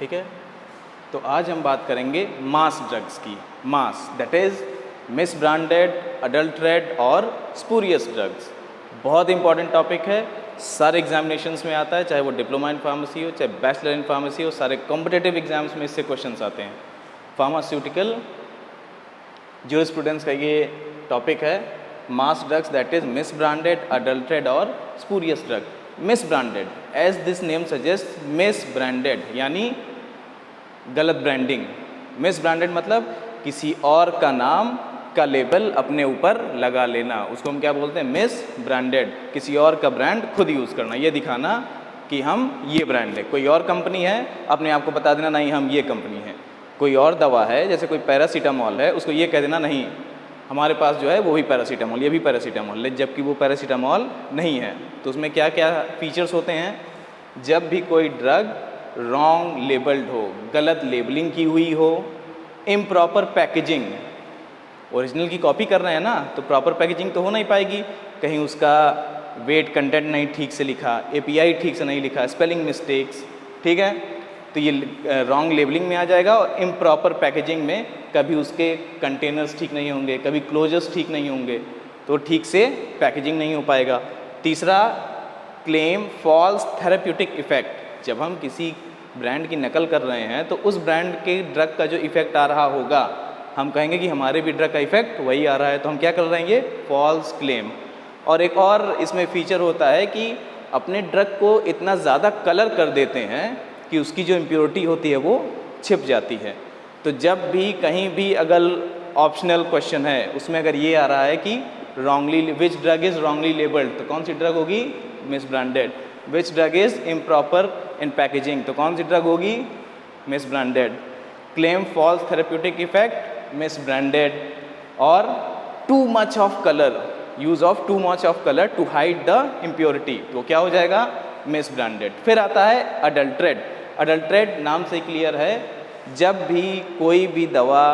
ठीक है। तो आज हम बात करेंगे मास ड्रग्स की। MAS that is misbranded, adulterate और स्पूरियस ड्रग्स। बहुत इंपॉर्टेंट टॉपिक है, सारे एग्जामिनेशंस में आता है, चाहे वो डिप्लोमा इन फार्मेसी हो, चाहे बैचलर इन फार्मेसी हो, सारे कॉम्पिटेटिव एग्जाम्स में इससे क्वेश्चंस आते हैं। फार्मास्यूटिकल ज्यूरिस्प्रूडेंस का ये टॉपिक है, MAS drugs that is misbranded, adulterate और spurious drug. Misbranded, as this name suggest, misbranded यानी गलत ब्रांडिंग। मिस ब्रांडेड मतलब किसी और का नाम का लेबल अपने ऊपर लगा लेना, उसको हम क्या बोलते हैं? Miss branded. किसी और का ब्रांड खुद यूज़ करना, ये दिखाना कि हम ये ब्रांड है। कोई और कंपनी है, अपने आप को बता देना नहीं हम ये कंपनी है। कोई और दवा है, जैसे कोई पैरासीटामॉल है, उसको ये कह देना नहीं हमारे पास जो है वो भी पैरासीटामॉल, ये भी पैरासीटामॉल है, जबकि वो पैरासीटामॉल नहीं है। तो उसमें क्या क्या फीचर्स होते हैं? जब भी कोई ड्रग रॉन्ग लेबल्ड हो, गलत लेबलिंग की हुई हो, इम्प्रॉपर पैकेजिंग, ओरिजिनल की कॉपी कर रहे हैं ना, तो प्रॉपर पैकेजिंग तो हो नहीं पाएगी। कहीं उसका वेट कंटेंट नहीं ठीक से लिखा, एपीआई ठीक से नहीं लिखा, स्पेलिंग मिस्टेक्स, ठीक है, तो ये रॉन्ग लेबलिंग में आ जाएगा। और इम्प्रॉपर पैकेजिंग में कभी उसके कंटेनर्स ठीक नहीं होंगे, कभी क्लोजर्स ठीक नहीं होंगे, तो ठीक से पैकेजिंग नहीं हो पाएगा। तीसरा, क्लेम फॉल्स थेरेप्यूटिक इफेक्ट। जब हम किसी ब्रांड की नकल कर रहे हैं तो उस ब्रांड के ड्रग का जो इफेक्ट आ रहा होगा, हम कहेंगे कि हमारे भी ड्रग का इफेक्ट वही आ रहा है, तो हम क्या कर रहे हैं? ये फॉल्स क्लेम। और एक और इसमें फीचर होता है कि अपने ड्रग को इतना ज़्यादा कलर कर देते हैं कि उसकी जो इम्प्योरिटी होती है वो छिप जाती है। तो जब भी कहीं भी अगर ऑप्शनल क्वेश्चन है उसमें अगर ये आ रहा है कि wrongly which drug is wrongly labelled, तो कौन सी ड्रग होगी? Misbranded. Which drug is improper in packaging, तो कौन सी ड्रग होगी? Misbranded. Claim false therapeutic effect, misbranded. और too much of colour, use of too much of colour to hide the impurity, तो क्या हो जाएगा? Misbranded. फिर आता है अडल्ट्रेट। अडल्ट्रेट नाम से क्लियर है, जब भी कोई भी दवा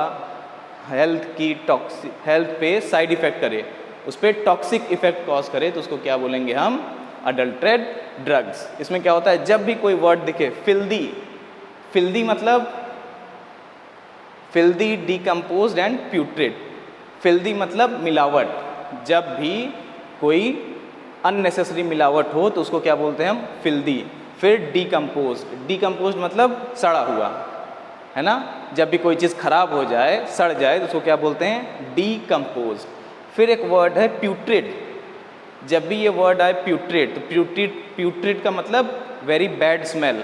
हेल्थ पे साइड इफेक्ट करे, उस पर टॉक्सिक इफेक्ट कॉज करे, तो उसको क्या बोलेंगे हम? अडल्ट्रेट ड्रग्स। इसमें क्या होता है? जब भी कोई वर्ड दिखे, फिल्दी, फिल्दी मतलब फिल्दी, डिकम्पोज्ड एंड प्यूट्रेट। फिल्दी मतलब मिलावट। जब भी कोई अननेसेसरी मिलावट हो तो उसको क्या बोलते हैं हम? फिल्दी। फिर डिकम्पोज्ड, डिकम्पोज्ड मतलब सड़ा हुआ, है ना। जब भी कोई चीज़ खराब हो जाए, सड़ जाए, तो उसको क्या बोलते हैं? डिकम्पोज्ड। फिर एक वर्ड है प्यूट्रेट। जब भी ये वर्ड आए प्यूट्रेट, तो प्यूट्रेट का मतलब वेरी बैड स्मेल।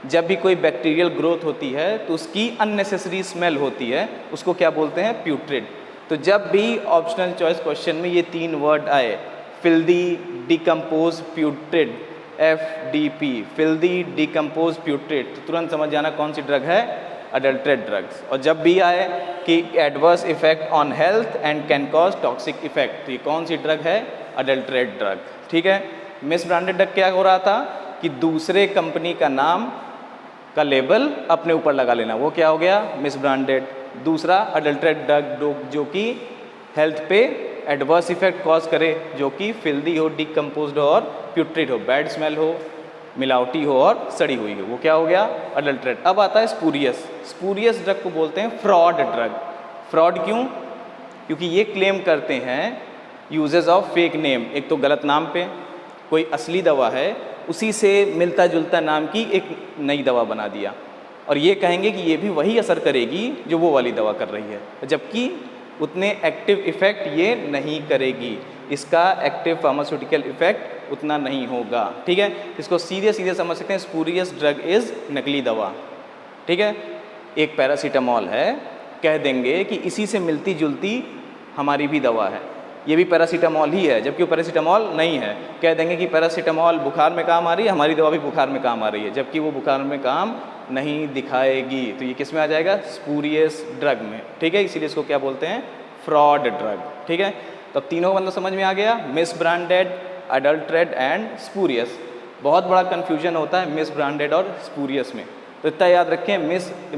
जब भी कोई बैक्टीरियल ग्रोथ होती है तो उसकी अननेसेसरी स्मेल होती है, उसको क्या बोलते हैं? प्यूट्रेट। तो जब भी ऑप्शनल चॉइस क्वेश्चन में ये तीन वर्ड आए, filthy, decompose, putrid, FDP, filthy, decompose, putrid, तो तुरंत समझ जाना कौन सी ड्रग है? Adulterate drugs. और जब भी आए कि adverse effect on health and can cause toxic effect, तो ये कौन सी ड्रग है? अडल्ट्रेट ड्रग, ठीक है। मिस ब्रांडेड ड्रग क्या हो रहा था कि दूसरे कंपनी का नाम का लेबल अपने ऊपर लगा लेना, वो क्या हो गया? Miss branded. दूसरा, अडल्ट्रेट ड्रग जो कि हेल्थ पे एडवर्स इफेक्ट कॉज करे, जो कि फिल्दी हो, डिकम्पोज्ड हो और प्यूट्रेट हो, बैड स्मेल हो, मिलावटी हो और सड़ी हुई हो, वो क्या हो गया? अडल्ट्रेट। अब आता है स्पूरियस। स्पूरियस ड्रग को बोलते हैं फ्रॉड ड्रग। फ्रॉड क्यों? क्योंकि ये क्लेम करते हैं यूजेस ऑफ फेक नेम। एक तो गलत नाम पे, कोई असली दवा है उसी से मिलता जुलता नाम की एक नई दवा बना दिया, और ये कहेंगे कि ये भी वही असर करेगी जो वो वाली दवा कर रही है, जबकि उतने एक्टिव इफेक्ट ये नहीं करेगी। इसका एक्टिव फार्मास्यूटिकल इफेक्ट उतना नहीं होगा, ठीक है। इसको सीधे सीधे समझ सकते हैं, स्पूरियस ड्रग इज़ नकली दवा, ठीक है। एक पैरासीटामॉल है, कह देंगे कि इसी से मिलती जुलती हमारी भी दवा है, ये भी पैरासीटामॉल ही है, जबकि वो पैरासीटामॉल नहीं है। कह देंगे कि पैरासीटामॉल बुखार में काम आ रही है, हमारी दवा भी बुखार में काम आ रही है, जबकि वो बुखार में काम नहीं दिखाएगी। तो ये किस में आ जाएगा? स्पूरियस ड्रग में, ठीक है। इसीलिए इसको क्या बोलते हैं? फ्रॉड ड्रग, ठीक है। तो अब तीनों मतलब समझ में आ गया, मिस ब्रांडेड, अडल्ट्रेट एंड स्पूरियस। बहुत बड़ा कन्फ्यूजन होता है मिस ब्रांडेड और स्पूरियस में, तो इतना याद रखें।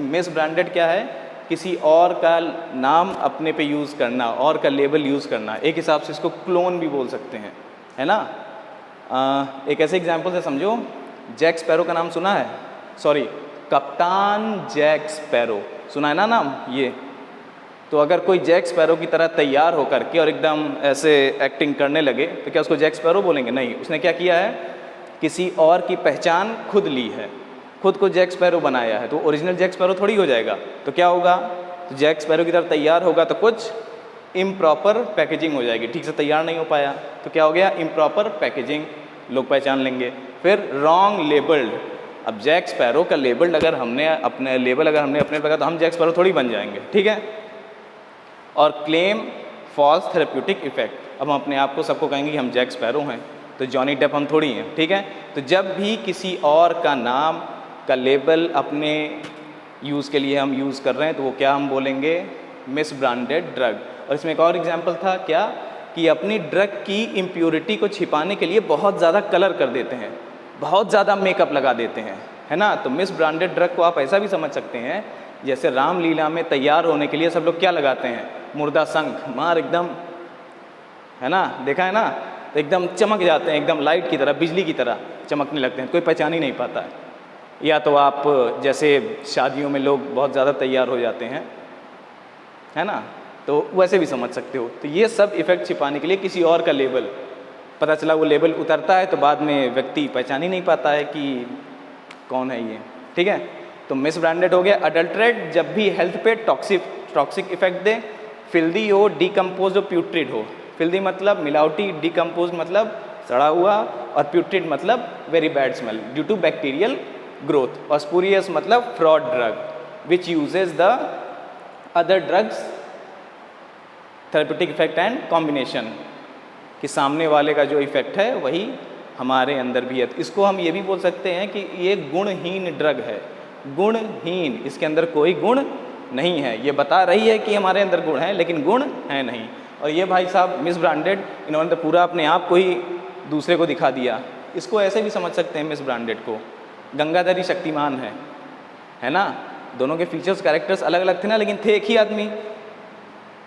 मिस ब्रांडेड क्या है? किसी और का नाम अपने पे यूज़ करना, और का लेबल यूज़ करना। एक हिसाब से इसको क्लोन भी बोल सकते हैं, है ना। एक ऐसे एग्जांपल से समझो, जैक स्पैरो का नाम सुना है? सॉरी, कप्तान जैक स्पैरो, सुना है ना नाम ये? तो अगर कोई जैक स्पैरो की तरह तैयार होकर के और एकदम ऐसे एक्टिंग करने लगे तो क्या उसको जैक स्पैरो बोलेंगे? नहीं, उसने क्या किया है, किसी और की पहचान खुद ली है, खुद को जैक स्पैरो बनाया है, तो ओरिजिनल जैक स्पैरो थोड़ी हो जाएगा। तो क्या होगा, तो जैक स्पैरो की तरह तैयार होगा तो कुछ इम्प्रॉपर पैकेजिंग हो जाएगी, ठीक से तैयार नहीं हो पाया तो क्या हो गया, इम्प्रॉपर पैकेजिंग, लोग पहचान लेंगे। फिर रॉन्ग लेबल्ड, अब जैक स्पैरो का लेबल अगर हमने अपने लगा तो हम जैक स्पैरो थोड़ी बन जाएंगे, ठीक है। और क्लेम फॉल्स थेरेप्यूटिक इफेक्ट, अब हम अपने आप को सबको कहेंगे कि हम जैक स्पैरो हैं, तो जॉनी डेप हम थोड़ी हैं, ठीक है। तो जब भी किसी और का नाम का लेबल अपने यूज़ के लिए हम यूज़ कर रहे हैं तो वो क्या हम बोलेंगे, मिस ब्रांडेड ड्रग। और इसमें एक और एग्जांपल था क्या, कि अपनी ड्रग की इम्प्योरिटी को छिपाने के लिए बहुत ज़्यादा कलर कर देते हैं, बहुत ज़्यादा मेकअप लगा देते हैं, है ना। तो मिस ब्रांडेड ड्रग को आप ऐसा भी समझ सकते हैं, जैसे रामलीला में तैयार होने के लिए सब लोग क्या लगाते हैं, मुर्दा शंख मार एकदम, है ना, देखा है ना, तो एकदम चमक जाते हैं, एकदम लाइट की तरह, बिजली की तरह चमकने लगते हैं, कोई पहचान ही नहीं पाता है। या तो आप जैसे शादियों में लोग बहुत ज़्यादा तैयार हो जाते हैं, है ना, तो वैसे भी समझ सकते हो। तो ये सब इफ़ेक्ट छिपाने के लिए किसी और का लेबल, पता चला वो लेबल उतरता है तो बाद में व्यक्ति पहचान ही नहीं पाता है कि कौन है ये, ठीक है। तो मिस ब्रांडेड हो गया। अडल्ट्रेट, जब भी हेल्थ पे टॉक्सिक इफेक्ट दे। फिल्दी हो, डिकम्पोज हो, प्यूट्रिड हो। फिल्दी मतलब मिलावटी, डिकम्पोज मतलब सड़ा हुआ, और प्यूट्रिड मतलब very bad smell due to bacterial growth. और स्पूरियस मतलब fraud drug which uses the other drugs therapeutic effect and combination, कि सामने वाले का जो इफेक्ट है वही हमारे अंदर भी है। इसको हम ये भी बोल सकते हैं कि ये गुणहीन ड्रग है, गुणहीन, इसके अंदर कोई गुण नहीं है। ये बता रही है कि हमारे अंदर गुण है लेकिन गुण है नहीं। और ये भाई साहब मिस ब्रांडेड, इन्होंने तो पूरा अपने आप को ही दूसरे को दिखा दिया। इसको ऐसे भी समझ सकते हैं मिस ब्रांडेड को, गंगाधरी शक्तिमान है ना, दोनों के फीचर्स कैरेक्टर्स अलग अलग थे ना, लेकिन थे एक ही आदमी।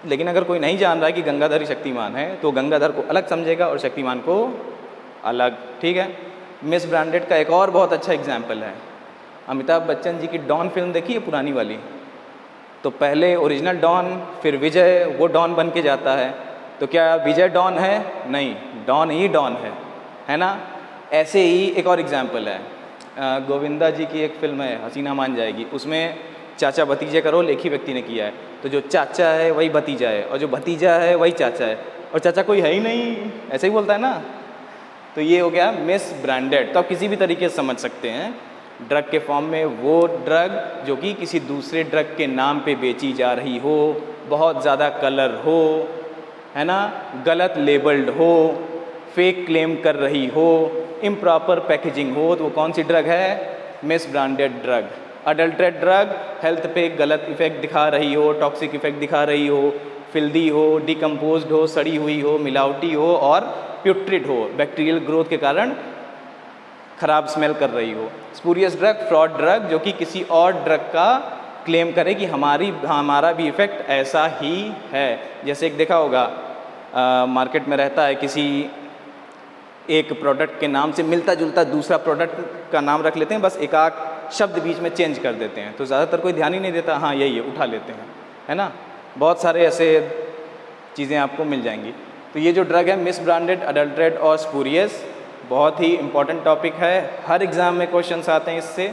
लेकिन अगर कोई नहीं जान रहा है कि गंगाधरी शक्तिमान है तो गंगाधर को अलग समझेगा और शक्तिमान को अलग, ठीक है। मिस ब्रांडेड का एक और बहुत अच्छा एग्जाम्पल है, अमिताभ बच्चन जी की डॉन फिल्म देखी है पुरानी वाली, तो पहले ओरिजिनल डॉन, फिर विजय वो डॉन बन के जाता है, तो क्या विजय डॉन है? नहीं, डॉन ही डॉन है ना। ऐसे ही एक और एग्जाम्पल है, गोविंदा जी की एक फिल्म है हसीना मान जाएगी, उसमें चाचा भतीजे का रोल एक ही व्यक्ति ने किया है, तो जो चाचा है वही भतीजा है और जो भतीजा है वही चाचा है, और चाचा कोई है ही नहीं, ऐसे ही बोलता है ना। तो ये हो गया मिस ब्रांडेड। तो आप किसी भी तरीके से समझ सकते हैं, ड्रग के फॉर्म में वो ड्रग जो कि किसी दूसरे ड्रग के नाम पे बेची जा रही हो, बहुत ज़्यादा कलर हो, है ना, गलत लेबल्ड हो, फेक क्लेम कर रही हो, इम्प्रॉपर पैकेजिंग हो, तो वो कौन सी ड्रग है? Misbranded drug. Adulterate drug health पे गलत इफेक्ट दिखा रही हो, टॉक्सिक इफेक्ट दिखा रही हो, फिल्दी हो, डिकम्पोज्ड हो, सड़ी हुई हो, मिलावटी हो, और प्यूट्रिड हो, बैक्टीरियल ग्रोथ के कारण खराब स्मेल कर रही हो। स्पूरियस ड्रग, फ्रॉड ड्रग, जो कि किसी और ड्रग का क्लेम करे कि हमारा भी इफेक्ट ऐसा ही है। जैसे एक देखा होगा, मार्केट में रहता है, किसी एक प्रोडक्ट के नाम से मिलता जुलता दूसरा प्रोडक्ट का नाम रख लेते हैं, बस एक आध शब्द बीच में चेंज कर देते हैं, तो ज़्यादातर कोई ध्यान ही नहीं देता, हाँ यही है, उठा लेते हैं, है ना। बहुत सारे ऐसे चीज़ें आपको मिल जाएंगी। तो ये जो ड्रग है मिस ब्रांडेड, अडल्ट्रेट और स्पूरियस, बहुत ही इंपॉर्टेंट टॉपिक है, हर एग्ज़ाम में क्वेश्चंस आते हैं इससे,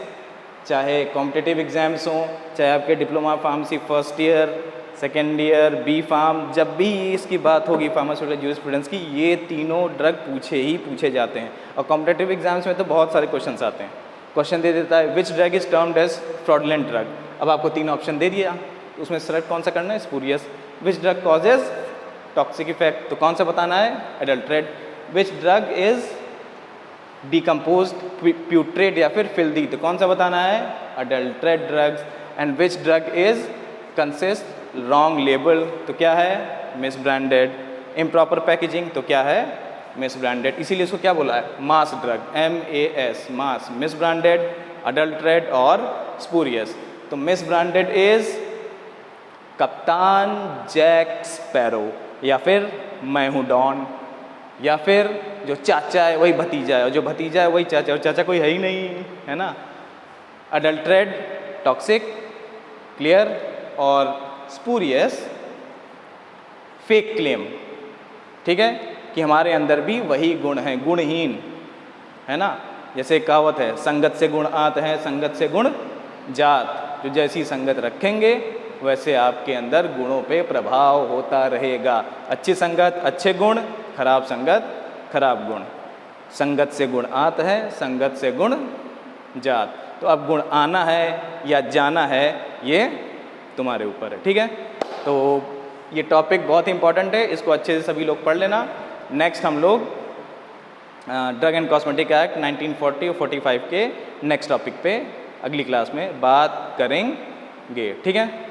चाहे कॉम्पिटिटिव एग्ज़ाम्स हों, चाहे आपके diploma pharmacy first year, second year, B pharm, जब भी इसकी बात होगी फार्मास्यूटिकल जूरिस्प्रूडेंस की, ये तीनों ड्रग पूछे जाते हैं। और कॉम्पिटिटिव एग्ज़ाम्स में तो बहुत सारे क्वेश्चंस आते हैं। क्वेश्चन दे देता है which drug is termed as fraudulent drug, अब आपको 3 ऑप्शन दे दिया, तो उसमें सेलेक्ट कौन सा करना है? Spurious. Which drug causes toxic effect, तो कौन सा बताना है? Adulterate. Which drug is decomposed, putrid या फिर फिल्दी, तो कौन सा बताना है? Adulterate drugs. And which drug is consist wrong label, तो क्या है? Miss branded. इम्प्रॉपर पैकेजिंग, तो क्या है? Miss branded. इसीलिए इसको क्या बोला है? मास ड्रग, MAS, मास। मिस ब्रांडेड, अडल्ट्रेट और स्पूरियस। तो मिस ब्रांडेड इज कप्तान जैक स्पैरो, या फिर मैं हूँ डॉन, या फिर जो चाचा है वही भतीजा है, और जो भतीजा है वही चाचा, और चाचा कोई है ही नहीं, है ना। अडल्ट्रेट टॉक्सिक, क्लियर, और स्पूरियस फेक क्लेम, ठीक है, कि हमारे अंदर भी वही गुण हैं, गुणहीन, है ना। जैसे कहावत है, संगत से गुण आत है, संगत से गुण जात। जो जैसी संगत रखेंगे वैसे आपके अंदर गुणों पे प्रभाव होता रहेगा। अच्छी संगत अच्छे गुण, खराब संगत खराब गुण। संगत से गुण आत है, संगत से गुण जात। तो अब गुण आना है या जाना है ये तुम्हारे ऊपर है, ठीक है। तो ये टॉपिक बहुत इंपॉर्टेंट है, इसको अच्छे से सभी लोग पढ़ लेना। नेक्स्ट हम लोग ड्रग एंड कॉस्मेटिक एक्ट 1940 और 45 के नेक्स्ट टॉपिक पे अगली क्लास में बात करेंगे, ठीक है।